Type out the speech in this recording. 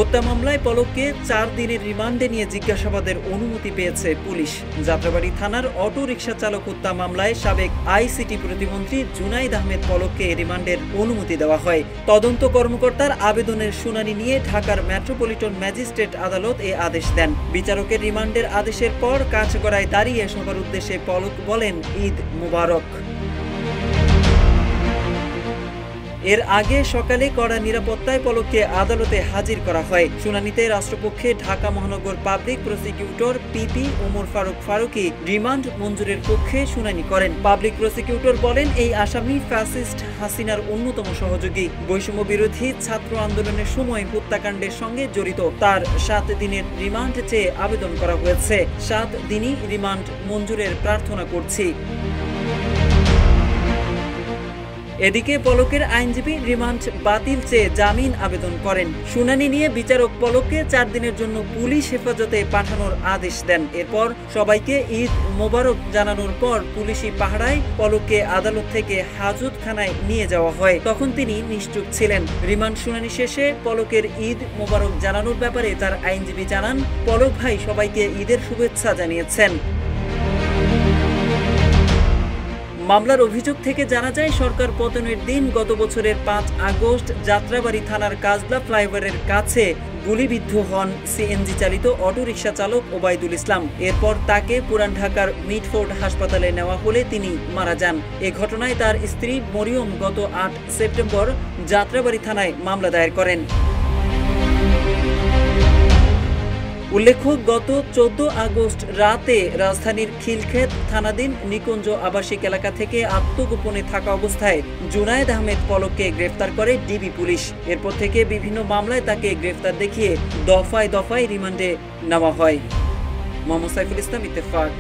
হত্যা মামলায় পলককে 4 দিনের রিমান্ডে নিয়ে জিজ্ঞাসাবাদের অনুমতি পেয়েছে পুলিশ। যাত্রাবাড়ী থানার অটো রিকশা চালক হত্যা মামলায় সাবেক আইসিটি প্রতিমন্ত্রী জুনাইদ আহমেদ পলককে রিমান্ডের অনুমতি দেওয়া হয়। তদন্ত কর্মকর্তার আবেদনের শুনানি নিয়ে ঢাকার মেট্রোপলিটন ম্যাজিস্ট্রেট আদালত এ আদেশ দেন। বিচারকের রিমান্ডের আদেশের পর কাঠগড়ায় দাঁড়িয়ে সবার উদ্দেশ্যে পলক বলেন, ঈদ মুবারক। এর আগে সকালে কড়া নিরাপত্তায় পলককে আদালতে হাজির করা হয়। শুনানিতে রাষ্ট্রপক্ষে ঢাকা মহানগর public prosecutor PP Omar Faruk Faruki remand মঞ্জুরের পক্ষে শুনানি করেন। পাবলিক প্রসিকিউটর বলেন, এই আসামি ফ্যাসিস্ট হাসিনার অন্যতম সহযোগী, বৈষম্য বিরোধী ছাত্র আন্দোলনের সময় হত্যাকাণ্ডের সঙ্গে জড়িত। তার 7 দিনের রিমান্ড চেয়ে আবেদন করা হয়েছে। 7 দিনই রিমান্ড মঞ্জুরের প্রার্থনা করছি। এদিকে পলকের আইনজীবী রিমান্ড বাতিল চেয়ে জামিন আবেদন করেন। শুনানি নিয়ে বিচারক পলককে 4 দিনের জন্য পুলিশ হেফাজতে পাঠানোর আদেশ দেন। এরপর সবাইকে ঈদ মোবারক জানানোর পর পুলিশি পাহারায় পলককে আদালত থেকে হাজতখানায় নিয়ে যাওয়া হয়। তখন তিনি নিশ্চুপ ছিলেন। রিমান্ড শুনানি শেষে পলকের ঈদ মোবারক জানানোর ব্যাপারে তার আইনজীবী জানান, পলক ভাই সবাইকে ঈদের শুভেচ্ছা জানিয়েছেন। মামলার অভিযোগ থেকে জানা যায়, সরকার পতনের দিন গত বছরের 5 আগস্ট যাত্রাবাড়ী থানার কাজলা ফ্লাইওভারের কাছে গুলিবিদ্ধ হন সিএনজি চালিত অটোরিকশা চালক ওবায়দুল ইসলাম। এরপর তাকে পুরান ঢাকার মিডফোর্ড হাসপাতালে নেওয়া হলে তিনি মারা যান। এ ঘটনায় তার স্ত্রী মরিয়ম গত 8 সেপ্টেম্বর যাত্রাবাড়ী থানায় মামলা দায়ের করেন। উল্লেখ্য, গত 14 আগস্ট রাতে রাজধানীর খিলক্ষেত থানাধীন নিকুঞ্জ আবাসিক এলাকা থেকে আত্মগোপনে থাকা অবস্থায় জুনায়েদ আহমেদ পলককে গ্রেফতার করে ডিবি পুলিশ। এরপর থেকে বিভিন্ন মামলায় তাকে গ্রেফতার দেখিয়ে দফায় দফায় রিমান্ডে নেওয়া হয়। মোহাম্মদ সাইফুল ইসলাম, ইত্তেফাক।